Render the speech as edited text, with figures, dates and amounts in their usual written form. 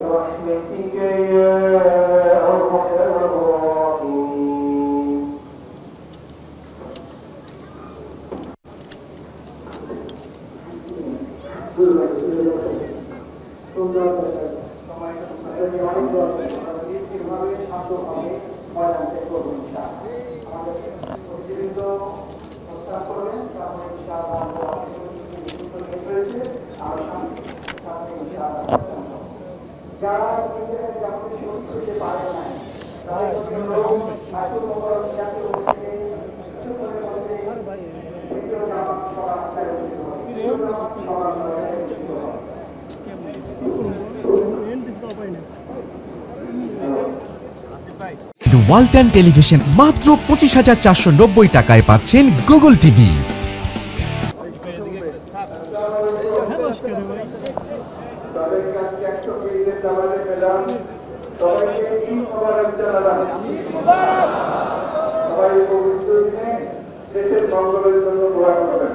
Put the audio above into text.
برحمتك يا أرحم الراحمين. যারা করতে পারে না তাদের জন্য ওয়ালটন টেলিভিশন মাত্র 25,490 টাকায় পাচ্ছেন গুগল টিভি। দেশের মঙ্গলের জন্য দোয়া করবেন।